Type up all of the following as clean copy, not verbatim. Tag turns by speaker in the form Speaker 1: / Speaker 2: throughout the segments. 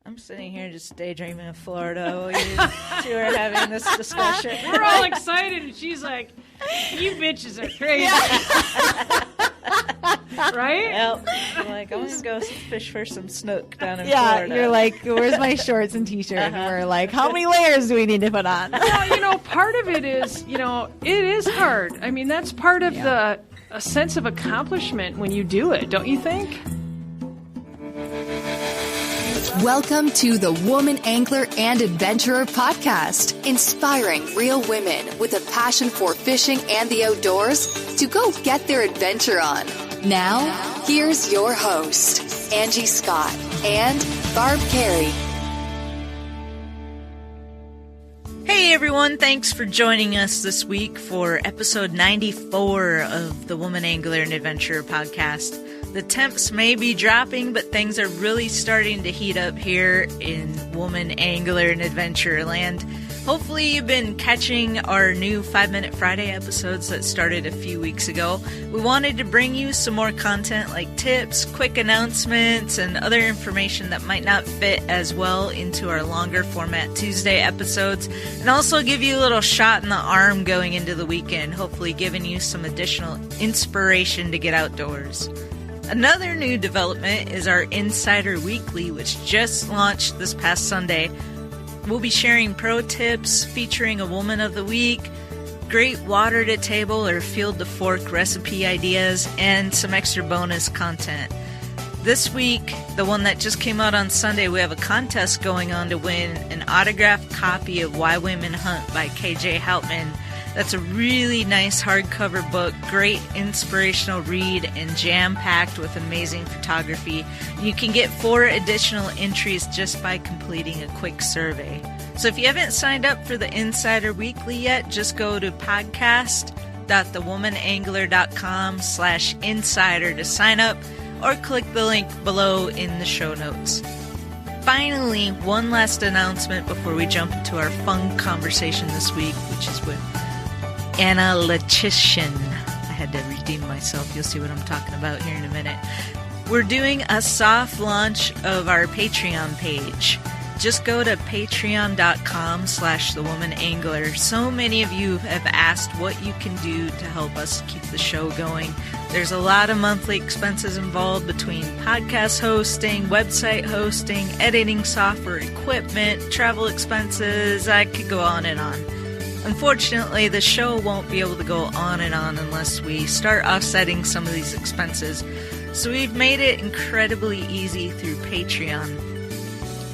Speaker 1: I'm sitting here just daydreaming of Florida while you two are having this discussion.
Speaker 2: We're all excited, and she's like, you bitches are crazy. Right?
Speaker 1: Well, I'm like, I'm going to go fish for some snook down in Florida.
Speaker 3: Yeah, you're like, where's my shorts and t-shirt? And we're like, how many layers do we need to put on?
Speaker 2: Well, part of it is, it is hard. I mean, that's part of a sense of accomplishment when you do it, don't you think?
Speaker 4: Welcome to the Woman Angler and Adventurer podcast, inspiring real women with a passion for fishing and the outdoors to go get their adventure on. Now, here's your host, Angie Scott and Barb Carey.
Speaker 1: Hey everyone, thanks for joining us this week for episode 94 of the Woman Angler and Adventurer podcast. The temps may be dropping, but things are really starting to heat up here in Woman Angler and Adventurer land. Hopefully you've been catching our new 5 Minute Friday episodes that started a few weeks ago. We wanted to bring you some more content like tips, quick announcements, and other information that might not fit as well into our longer format Tuesday episodes, and also give you a little shot in the arm going into the weekend, hopefully giving you some additional inspiration to get outdoors. Another new development is our Insider Weekly, which just launched this past Sunday. We'll be sharing pro tips, featuring a woman of the week, great water to table or field to fork recipe ideas, and some extra bonus content. This week, the one that just came out on Sunday, we have a contest going on to win an autographed copy of Why Women Hunt by K.J. Houtman. That's a really nice hardcover book, great inspirational read, and jam-packed with amazing photography. You can get 4 additional entries just by completing a quick survey. So if you haven't signed up for the Insider Weekly yet, just go to podcast.thewomanangler.com/insider to sign up, or click the link below in the show notes. Finally, one last announcement before we jump into our fun conversation this week, which is with Leschishin. I had to redeem myself. You'll see what I'm talking about here in a minute. We're doing a soft launch of our Patreon page. Just go to patreon.com/thewomanangler. So many of you have asked what you can do to help us keep the show going. There's a lot of monthly expenses involved between podcast hosting, website hosting, editing software, equipment, travel expenses. I could go on and on. Unfortunately, the show won't be able to go on and on unless we start offsetting some of these expenses. So we've made it incredibly easy through Patreon.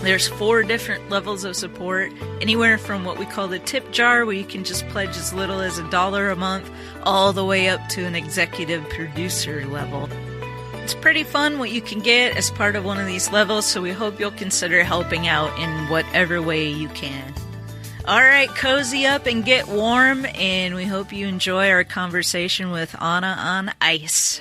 Speaker 1: There's 4 different levels of support, anywhere from what we call the tip jar, where you can just pledge as little as $1 a month, all the way up to an executive producer level. It's pretty fun what you can get as part of one of these levels, so we hope you'll consider helping out in whatever way you can. All right, cozy up and get warm, and we hope you enjoy our conversation with Anna on ice.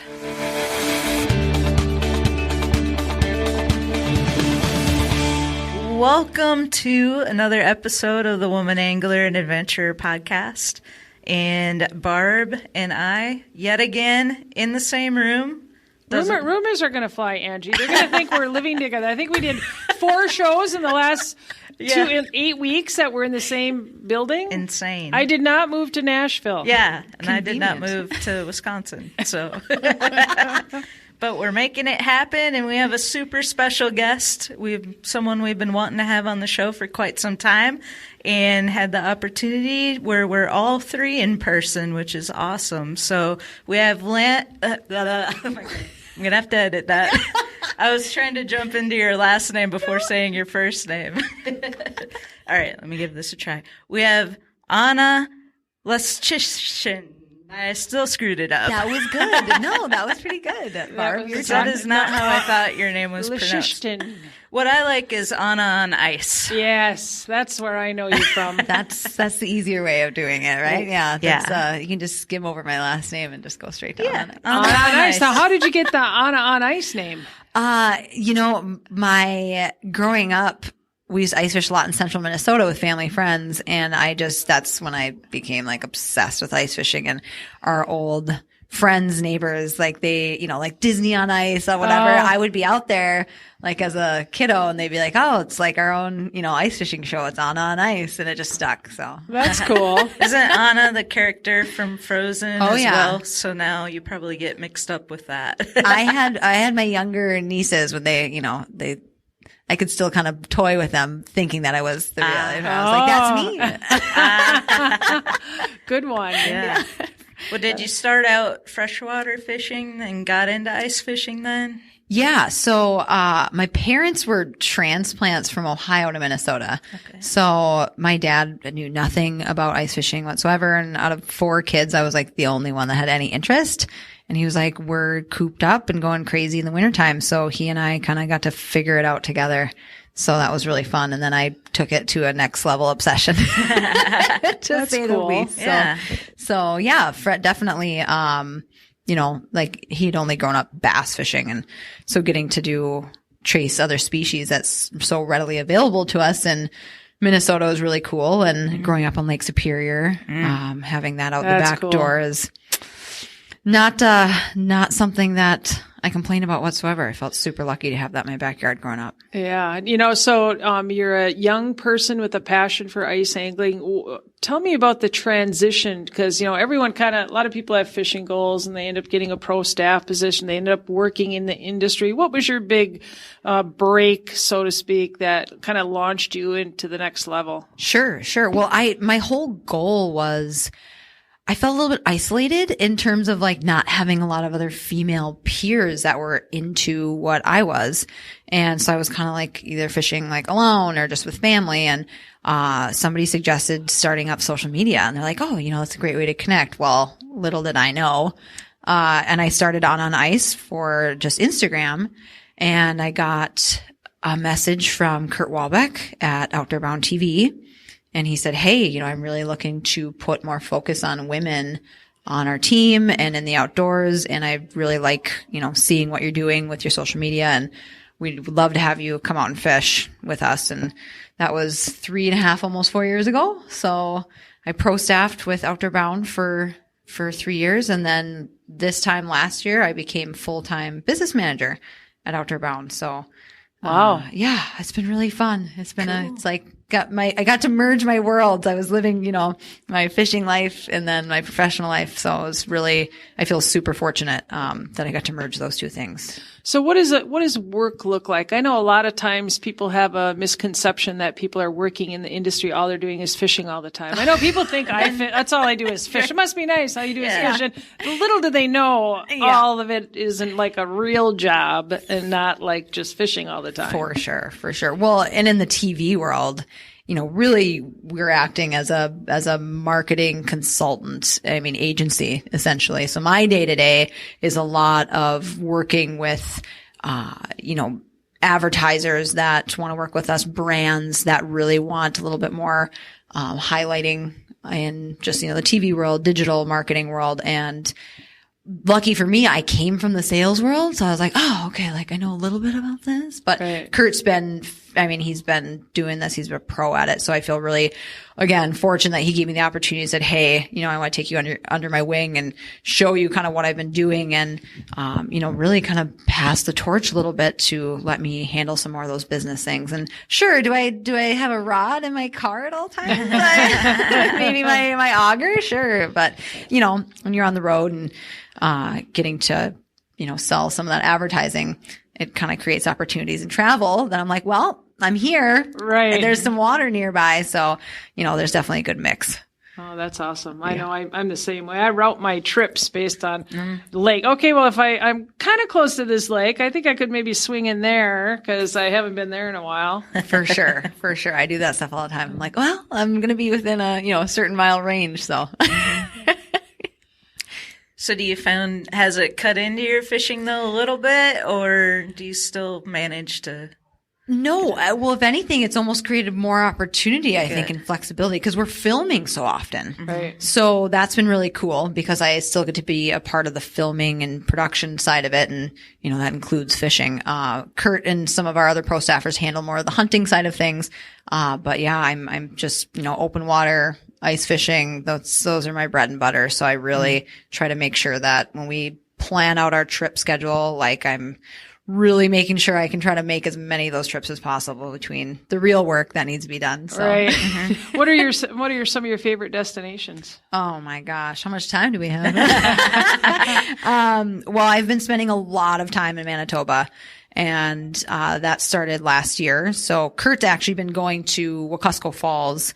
Speaker 1: Welcome to another episode of the Woman Angler and Adventurer podcast. And Barb and I, yet again, in the same room.
Speaker 2: Rumors are going to fly, Angie. They're going to think we're living together. I think we did 4 shows in the last 8 weeks that were in the same building.
Speaker 1: Insane.
Speaker 2: I did not move to Nashville.
Speaker 1: Yeah, and I did not move to Wisconsin. So, but we're making it happen, and we have a super special guest. Someone we've been wanting to have on the show for quite some time, and had the opportunity where we're all 3 in person, which is awesome. So we have I'm going to have to edit that. I was trying to jump into your last name before saying your first name. All right, let me give this a try. We have Anna Leschishin. I still screwed it up.
Speaker 3: That was good. No, that was pretty good. Barb,
Speaker 1: that is not how I thought your name was pronounced. What I like is Anna on ice.
Speaker 2: Yes, that's where I know you from.
Speaker 3: That's the easier way of doing it, right? Yeah. You can just skim over my last name and just go straight to Anna.
Speaker 2: Anna on ice. Now, how did you get the Anna on ice name?
Speaker 3: My growing up, we used to ice fish a lot in central Minnesota with family friends. And that's when I became like obsessed with ice fishing. And our old friends, neighbors, like they, like Disney on Ice or whatever. I would be out there like as a kiddo and they'd be like, oh, it's like our own, ice fishing show. It's Anna on Ice. And it just stuck. So
Speaker 2: that's cool.
Speaker 1: Isn't Anna the character from Frozen as well? So now you probably get mixed up with that.
Speaker 3: I had my younger nieces when I could still kind of toy with them thinking that I was the real. I was like, that's
Speaker 2: me. Good one.
Speaker 1: Yeah. Well, did you start out freshwater fishing and got into ice fishing then?
Speaker 3: Yeah. So, my parents were transplants from Ohio to Minnesota. Okay. So my dad knew nothing about ice fishing whatsoever. And out of 4 kids, I was like the only one that had any interest. And he was like, we're cooped up and going crazy in the wintertime. So he and I kind of got to figure it out together. So that was really fun. And then I took it to a next level obsession to say the least. So yeah, Fred definitely, like he'd only grown up bass fishing. And so getting to chase other species that's so readily available to us in Minnesota was really cool. And growing up on Lake Superior, having that out the back door is not something that I complain about whatsoever. I felt super lucky to have that in my backyard growing up.
Speaker 2: Yeah. So, you're a young person with a passion for ice angling. Tell me about the transition because, everyone a lot of people have fishing goals and they end up getting a pro staff position. They end up working in the industry. What was your big, break, so to speak, that kind of launched you into the next level?
Speaker 3: Sure. Well, my whole goal was, I felt a little bit isolated in terms of like not having a lot of other female peers that were into what I was. And so I was kind of like either fishing like alone or just with family. And, somebody suggested starting up social media and they're like, oh, that's a great way to connect. Well, little did I know. And I started on Ice for just Instagram and I got a message from Kurt Walbeck at Outdoor Bound TV. And he said, hey, I'm really looking to put more focus on women on our team and in the outdoors. And I really like, seeing what you're doing with your social media. And we'd love to have you come out and fish with us. And that was 3.5, almost 4 years ago. So I pro staffed with Outdoor Bound for 3 years. And then this time last year, I became full-time business manager at Outdoor Bound. So wow. Yeah, it's been really fun. It's been it's like I got to merge my worlds. I was living, my fishing life and then my professional life. So it was really, I feel super fortunate, that I got to merge those two things.
Speaker 2: So what does work look like? I know a lot of times people have a misconception that people are working in the industry. All they're doing is fishing all the time. I know people think that's all I do is fish. It must be nice. All you do is fish. And little do they know all of it isn't like a real job and not like just fishing all the time.
Speaker 3: For sure. Well, and in the TV world, really we're acting as a marketing consultant, agency essentially. So my day to day is a lot of working with, advertisers that want to work with us, brands that really want a little bit more, highlighting in just, the TV world, digital marketing world. And lucky for me, I came from the sales world. So I was like, oh, okay. Like I know a little bit about this, but Kurt's been, he's been doing this. He's a pro at it. So I feel really, again, fortunate that he gave me the opportunity and said, hey, I want to take you under my wing and show you kind of what I've been doing and, really kind of pass the torch a little bit to let me handle some more of those business things. And sure, do I have a rod in my car at all times? Maybe my auger? Sure. But, when you're on the road and, getting to, sell some of that advertising, it kind of creates opportunities in travel that I'm like, well, I'm here.
Speaker 2: Right.
Speaker 3: And there's some water nearby. So, there's definitely a good mix.
Speaker 2: Oh, that's awesome. I know I'm the same way. I route my trips based on the lake. Okay, well, if I'm kind of close to this lake, I think I could maybe swing in there because I haven't been there in a while.
Speaker 3: For sure. I do that stuff all the time. I'm like, well, I'm going to be within a certain mile range. So.
Speaker 1: So do you find, has it cut into your fishing though a little bit, or do you still manage to?
Speaker 3: No. Well, if anything, it's almost created more opportunity, I think, and flexibility because we're filming so often.
Speaker 2: Right.
Speaker 3: So that's been really cool because I still get to be a part of the filming and production side of it. And, that includes fishing. Kurt and some of our other pro staffers handle more of the hunting side of things. But yeah, I'm just, open water, ice fishing. Those are my bread and butter. So I really try to make sure that when we plan out our trip schedule, like I'm really making sure I can try to make as many of those trips as possible between the real work that needs to be done. So.
Speaker 2: Right. What are some of your favorite destinations?
Speaker 3: Oh my gosh. How much time do we have? Well, I've been spending a lot of time in Manitoba, and that started last year. So Kurt's actually been going to Wekusko Falls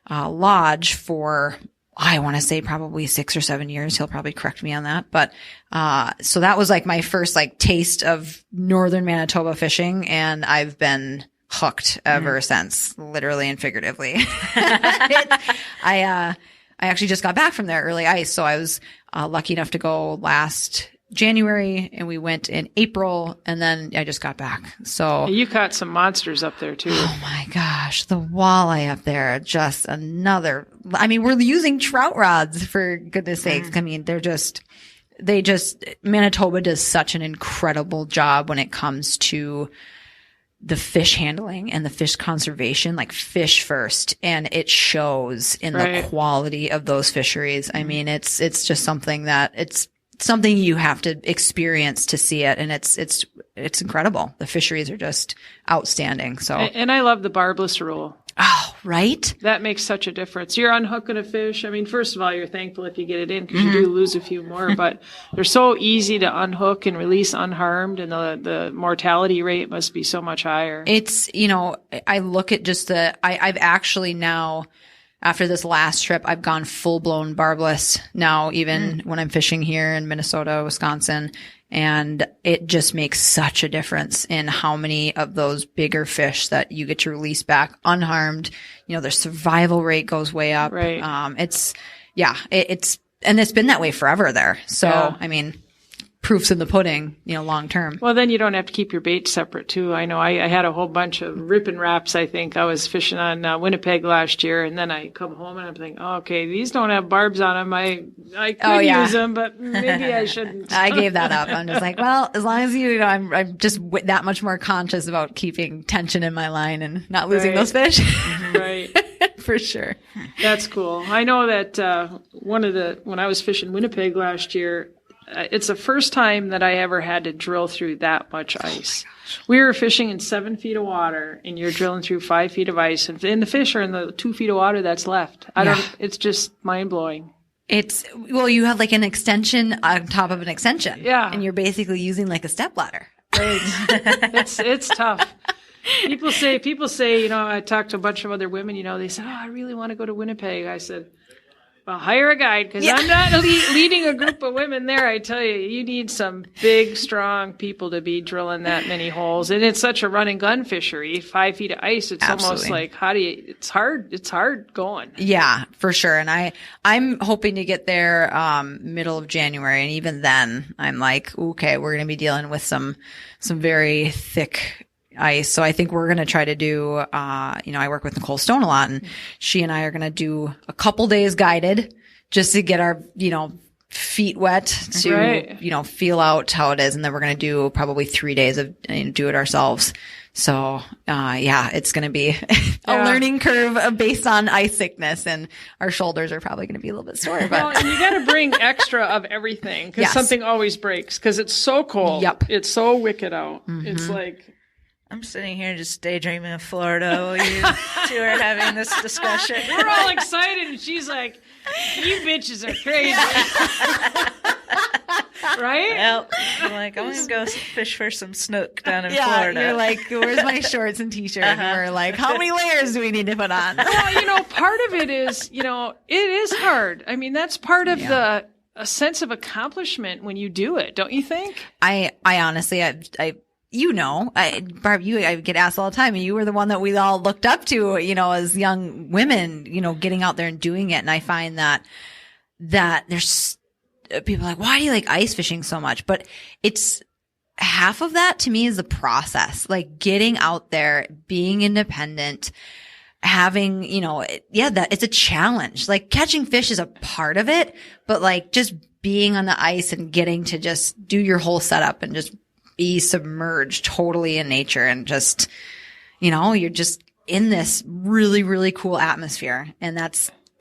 Speaker 3: Lodge for, I want to say probably 6 or 7 years. He'll probably correct me on that. But, so that was like my first like taste of northern Manitoba fishing. And I've been hooked ever since, literally and figuratively. I actually just got back from there early ice. So I was, lucky enough to go last January, and we went in April, and then I just got back. So
Speaker 2: You caught some monsters up there too.
Speaker 3: oh my gosh, the walleye up there, just another. I mean, we're using trout rods, for goodness sakes. I mean, Manitoba does such an incredible job when it comes to the fish handling and the fish conservation, like fish first. And it shows in the quality of those fisheries. I mean, it's just something that it's something you have to experience to see it. And it's incredible. The fisheries are just outstanding. So,
Speaker 2: and I love the barbless rule.
Speaker 3: oh, right.
Speaker 2: That makes such a difference. You're unhooking a fish. I mean, first of all, you're thankful if you get it in because you do lose a few more, but they're so easy to unhook and release unharmed, and the mortality rate must be so much higher.
Speaker 3: It's, I look at just I've actually now, after this last trip, I've gone full blown barbless now, even when I'm fishing here in Minnesota, Wisconsin. And it just makes such a difference in how many of those bigger fish that you get to release back unharmed. Their survival rate goes way up.
Speaker 2: Right.
Speaker 3: And it's been that way forever there. So,
Speaker 2: Yeah.
Speaker 3: I mean, proof's in the pudding, long term.
Speaker 2: Well, then you don't have to keep your bait separate too. I know I had a whole bunch of rip and wraps. I think I was fishing on Winnipeg last year, and then I come home and I'm thinking, oh, okay, these don't have barbs on them. I could use them, but maybe I shouldn't.
Speaker 3: I gave that up. I'm just like, well, as long as I'm just that much more conscious about keeping tension in my line and not losing those fish.
Speaker 2: Right.
Speaker 3: For sure.
Speaker 2: That's cool. I know that when I was fishing Winnipeg last year, it's the first time that I ever had to drill through that much ice. We were fishing in 7 feet of water, and you're drilling through 5 feet of ice, and the fish are in the 2 feet of water that's left. It's just mind blowing.
Speaker 3: You have like an extension on top of an extension.
Speaker 2: Yeah.
Speaker 3: And you're basically using like a stepladder.
Speaker 2: Right. It's tough. People say, I talked to a bunch of other women, they said, oh, I really want to go to Winnipeg. I said, well, hire a guide, because I'm not leading a group of women there. I tell you, you need some big, strong people to be drilling that many holes. And it's such a run and gun fishery, 5 feet of ice. It's almost like, it's hard going.
Speaker 3: Yeah, for sure. And I'm hoping to get there, middle of January. And even then I'm like, okay, we're going to be dealing with some very thick ice. So I think we're going to try to do, I work with Nicole Stone a lot, and she and I are going to do a couple days guided just to get our, feet wet to, feel out how it is. And then we're going to do probably 3 days of do it ourselves. So, it's going to be a learning curve based on ice thickness, and our shoulders are probably going to be a little bit sore. But
Speaker 2: well, and you got to bring extra of everything, because something always breaks, because it's so cold.
Speaker 3: Yep.
Speaker 2: It's so wicked out. It's like,
Speaker 1: I'm sitting here just daydreaming of Florida while you two are having this discussion.
Speaker 2: we're all excited, and she's like, you bitches are crazy. Right?
Speaker 1: Well, I'm like, I'm going to go fish for some snook down in Florida.
Speaker 3: You're like, where's my shorts and t-shirt? And we're like, how many layers do we need to put on?
Speaker 2: Well, part of it is, it is hard. I mean, that's part of a sense of accomplishment when you do it, don't you think?
Speaker 3: I honestly, Barb, I get asked all the time, and you were the one that we all looked up to, as young women, getting out there and doing it. And I find that there's people are like, why do you like ice fishing so much? But it's half of that to me is the process, like getting out there, being independent, having, that it's a challenge. Like catching fish is a part of it, but like just being on the ice and getting to just do your whole setup and just be submerged totally in nature, and just, you're just in this really, really cool atmosphere. And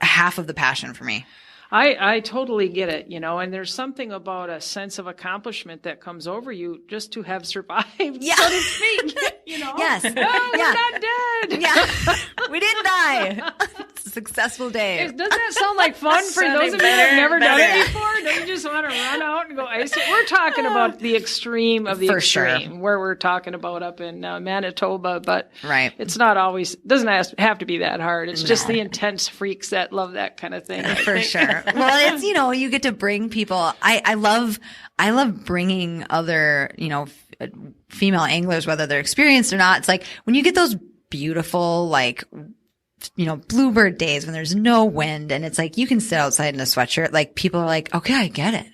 Speaker 3: half of the passion for me.
Speaker 2: I totally get it, and there's something about a sense of accomplishment that comes over you just to have survived, so to speak,
Speaker 3: Yes.
Speaker 2: Oh, we're not dead.
Speaker 3: Yeah. We didn't die. It's a successful day.
Speaker 2: Doesn't that sound like fun for those of you that have never done it before? Don't you just want to run out and go ice it? We're talking about the extreme of the
Speaker 3: For
Speaker 2: extreme,
Speaker 3: sure.
Speaker 2: where we're talking about up in Manitoba, but
Speaker 3: Right.
Speaker 2: it's not always, doesn't have to be that hard. It's just the intense freaks that love that kind of thing. I
Speaker 3: For
Speaker 2: think.
Speaker 3: sure. Well, it's, you get to bring people. I love bringing other, female anglers, whether they're experienced or not. It's like when you get those beautiful, like, bluebird days when there's no wind and it's like you can sit outside in a sweatshirt. Like people are like, okay, I get it.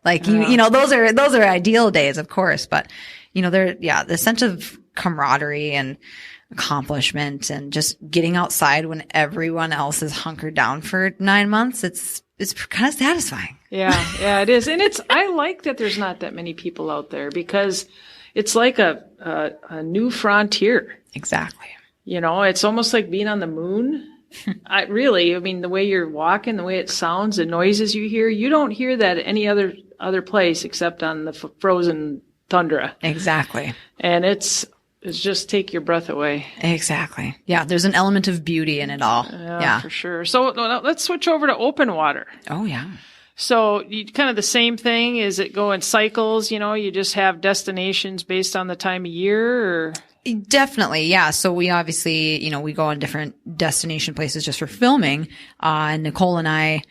Speaker 3: Like those are ideal days, of course. But the sense of camaraderie and accomplishment and just getting outside when everyone else is hunkered down for 9 months, it's kind of satisfying.
Speaker 2: Yeah, it is. And I like that there's not that many people out there because it's like a new frontier.
Speaker 3: Exactly.
Speaker 2: It's almost like being on the moon. The way you're walking, the way it sounds, the noises you hear, you don't hear that at any other place except on the frozen tundra.
Speaker 3: Exactly.
Speaker 2: And it's just take your breath away.
Speaker 3: Exactly. Yeah, there's an element of beauty in it all. Yeah.
Speaker 2: For sure. So let's switch over to open water.
Speaker 3: Oh, yeah.
Speaker 2: So kind of the same thing. Is it go in cycles? You just have destinations based on the time of year or?
Speaker 3: Definitely. Yeah. So we obviously, we go on different destination places just for filming. Nicole and I,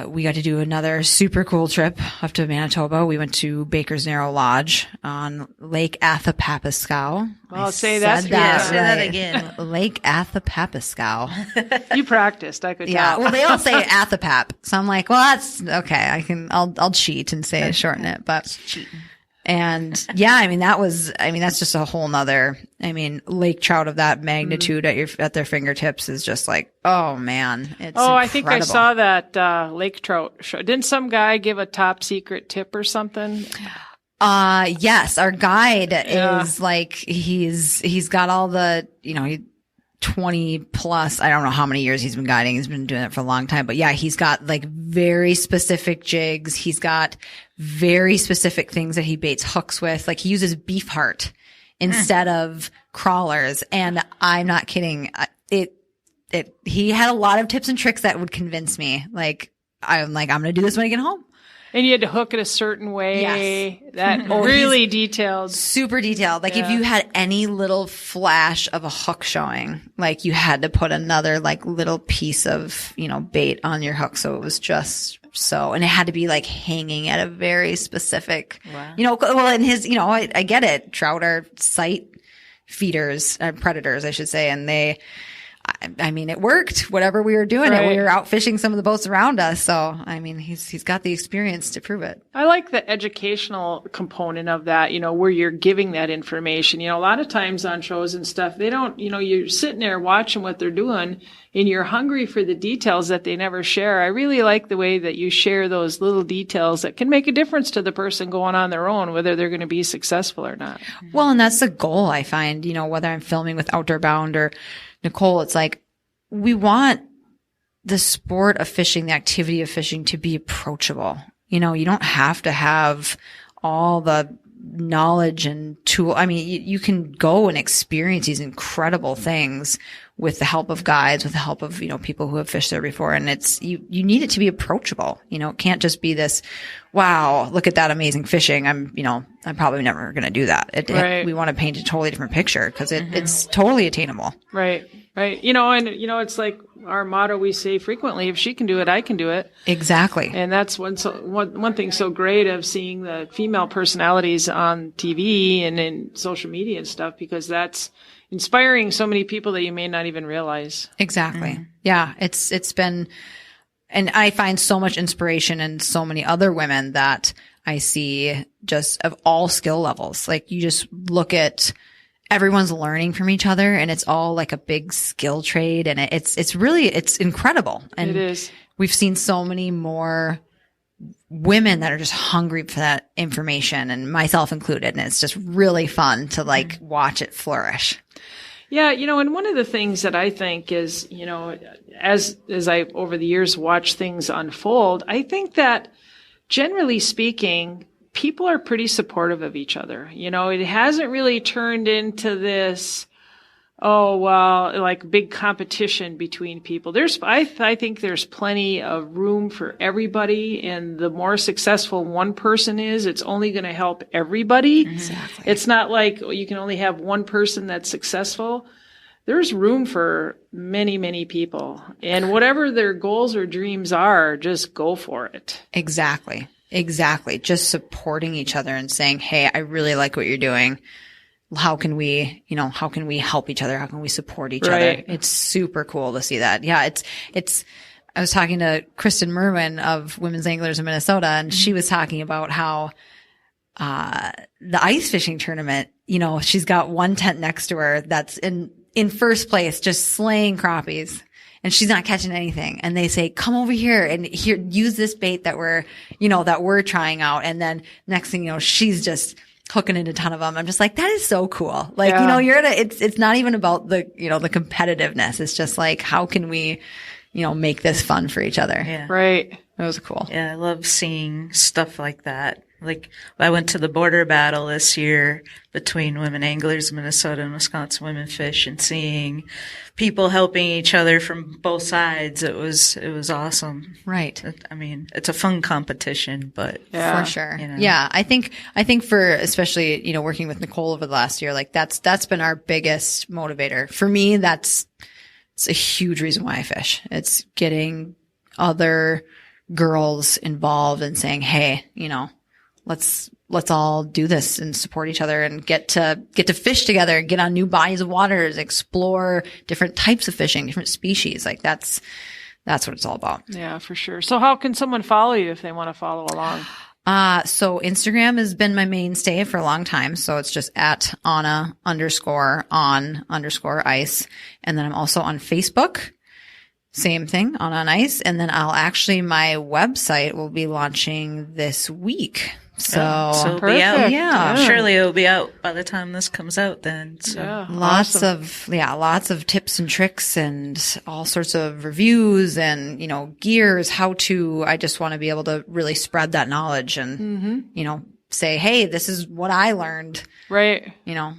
Speaker 3: we got to do another super cool trip up to Manitoba. We went to Baker's Narrow Lodge on Lake Athapapuskow.
Speaker 2: Well, say that
Speaker 3: again. Lake Athapapuskow.
Speaker 2: You practiced, I could
Speaker 3: Yeah.
Speaker 2: tell.
Speaker 3: Well, they all say Athapap. So I'm like, well, that's okay. I'll cheat and say shorten it, but and yeah, that's just a whole nother, lake trout of that magnitude at their fingertips is just like, oh man, it's incredible.
Speaker 2: I think I saw that lake trout show. Didn't some guy give a top secret tip or something?
Speaker 3: Yes, our guide is like, he's got all the, 20 plus, I don't know how many years he's been guiding. He's been doing it for a long time, but yeah, he's got like very specific jigs. He's got very specific things that he baits hooks with. Like he uses beef heart instead of crawlers. And I'm not kidding. He had a lot of tips and tricks that would convince me. I'm going to do this when I get home.
Speaker 2: And you had to hook it a certain way.
Speaker 3: Yes.
Speaker 2: That really detailed.
Speaker 3: Super detailed. Like if you had any little flash of a hook showing, like you had to put another like little piece of, bait on your hook. So it was just so, and it had to be like hanging at a very specific, well, in his, I get it. Trout are sight feeders, predators, I should say. And it worked. Whatever we were doing, we were out fishing some of the boats around us. So, he's got the experience to prove it.
Speaker 2: I like the educational component of that, where you're giving that information. A lot of times on shows and stuff, they don't, you're sitting there watching what they're doing and you're hungry for the details that they never share. I really like the way that you share those little details that can make a difference to the person going on their own, whether they're going to be successful or not.
Speaker 3: Well, and that's the goal, I find, whether I'm filming with Outdoor Bound or Nicole, it's like we want the sport of fishing, the activity of fishing to be approachable. You don't have to have all the knowledge and tool. You can go and experience these incredible things with the help of guides, with the help of, people who have fished there before. And it's, you need it to be approachable. It can't just be this, wow, look at that amazing fishing. I'm probably never going to do that. We want to paint a totally different picture because it's totally attainable.
Speaker 2: Right. It's like our motto we say frequently, if she can do it, I can do it.
Speaker 3: Exactly.
Speaker 2: And that's one thing so great of seeing the female personalities on TV and in social media and stuff, because that's inspiring so many people that you may not even realize.
Speaker 3: Exactly. Mm-hmm. Yeah. It's been, and I find so much inspiration in so many other women that I see just of all skill levels. Like you just look at everyone's learning from each other and it's all like a big skill trade. And it's incredible. And
Speaker 2: it is.
Speaker 3: We've seen so many more women that are just hungry for that information, and myself included. And it's just really fun to watch it flourish.
Speaker 2: Yeah, and one of the things that I think is, as I over the years watch things unfold, I think that generally speaking, people are pretty supportive of each other. It hasn't really turned into this, like big competition between people. I think there's plenty of room for everybody, and the more successful one person is, it's only going to help everybody.
Speaker 3: Exactly.
Speaker 2: It's not like you can only have one person that's successful. There's room for many, many people, and whatever their goals or dreams are, just go for it.
Speaker 3: Exactly. Just supporting each other and saying, hey, I really like what you're doing. How can we help each other? How can we support each other? It's super cool to see that. Yeah. I was talking to Kristen Merwin of Women's Anglers in Minnesota, and she was talking about how, the ice fishing tournament, she's got one tent next to her that's in first place, just slaying crappies. And she's not catching anything. And they say, come over here and use this bait that we're trying out. And then next thing she's just hooking in a ton of them. I'm just like, that is so cool. Like, it's not even about the competitiveness. It's just like, how can we, make this fun for each other?
Speaker 1: Yeah.
Speaker 2: Right.
Speaker 3: It was cool.
Speaker 1: Yeah. I love seeing stuff like that. Like, I went to the border battle this year between Women Anglers in Minnesota and Wisconsin Women Fish, and seeing people helping each other from both sides. It was awesome.
Speaker 3: Right.
Speaker 1: I mean, it's a fun competition, but
Speaker 3: for sure. Yeah. I think for, especially, working with Nicole over the last year, like that's been our biggest motivator. For me, it's a huge reason why I fish. It's getting other girls involved and saying, hey, let's all do this and support each other and get to fish together, get on new bodies of waters, explore different types of fishing, different species. Like that's what it's all about.
Speaker 2: Yeah, for sure. So how can someone follow you if they want to follow along?
Speaker 3: So Instagram has been my mainstay for a long time. So it's just at Anna_on_ice. And then I'm also on Facebook. Same thing, on ice. And then my website will be launching this week. So
Speaker 1: it'll be out. Yeah. Surely it'll be out by the time this comes out then. So
Speaker 3: lots of tips and tricks and all sorts of reviews and, gears, how to, I just want to be able to really spread that knowledge and, say, hey, this is what I learned.
Speaker 2: Right.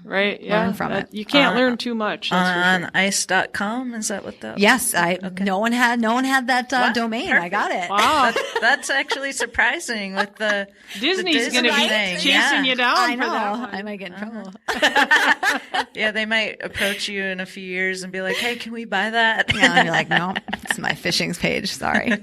Speaker 3: Right. Yeah.
Speaker 2: Learn
Speaker 3: from it.
Speaker 2: You can't learn too much.
Speaker 1: On ice.com. Is that what that was?
Speaker 3: Yes. No one had that domain. Perfect. I got it.
Speaker 2: Wow.
Speaker 1: That's actually surprising with the
Speaker 2: Disney's going to be chasing you down.
Speaker 3: I know.
Speaker 2: For that one.
Speaker 3: I might get in trouble.
Speaker 1: Yeah. They might approach you in a few years and be like, hey, can we buy that?
Speaker 3: Yeah. And you're like, no, it's my fishing page. Sorry.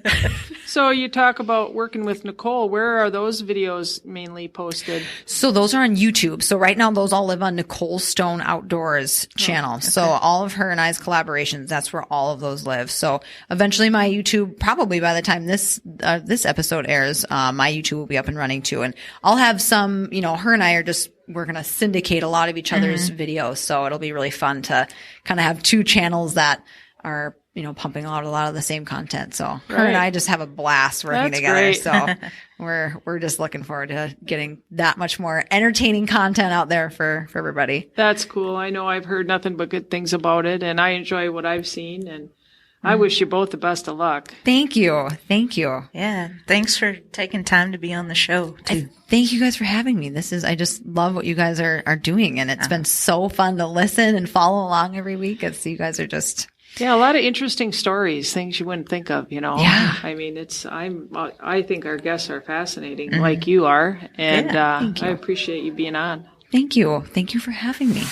Speaker 2: So you talk about working with Nicole. Where are those videos mainly posted?
Speaker 3: So those are on YouTube. So right now those all live on Nicole Stone Outdoors channel. Okay. So all of her and I's collaborations, that's where all of those live. So eventually my YouTube, probably by the time this episode airs, my YouTube will be up and running too. And I'll have some, her and I we're going to syndicate a lot of each other's videos. So it'll be really fun to kind of have two channels that are, pumping out a lot of the same content. So her and I just have a blast working together. Great. So we're just looking forward to getting that much more entertaining content out there for everybody.
Speaker 2: That's cool. I know I've heard nothing but good things about it, and I enjoy what I've seen, and I wish you both the best of luck.
Speaker 3: Thank you.
Speaker 1: Yeah. Thanks for taking time to be on the show too.
Speaker 3: Thank you guys for having me. I just love what you guys are doing, and it's been so fun to listen and follow along every week. You guys are just...
Speaker 2: Yeah, a lot of interesting stories, things you wouldn't think of,
Speaker 3: Yeah.
Speaker 2: I mean, I think our guests are fascinating, like you are, and I appreciate you being on.
Speaker 3: Thank you. Thank you for having me.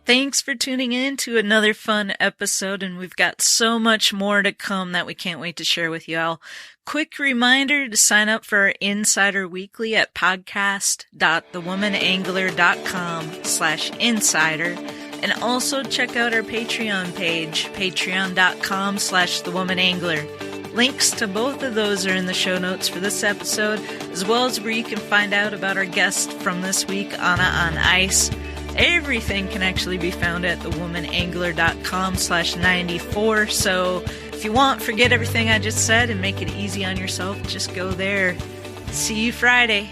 Speaker 1: Thanks for tuning in to another fun episode, and we've got so much more to come that we can't wait to share with you all. Quick reminder to sign up for our Insider Weekly at podcast.thewomanangler.com/insider, and also check out our Patreon page, patreon.com/thewomanangler. Links to both of those are in the show notes for this episode, as well as where you can find out about our guest from this week, Anna on Ice. Everything can actually be found at thewomanangler.com/94. So if you forget everything I just said and make it easy on yourself, just go there. See you Friday.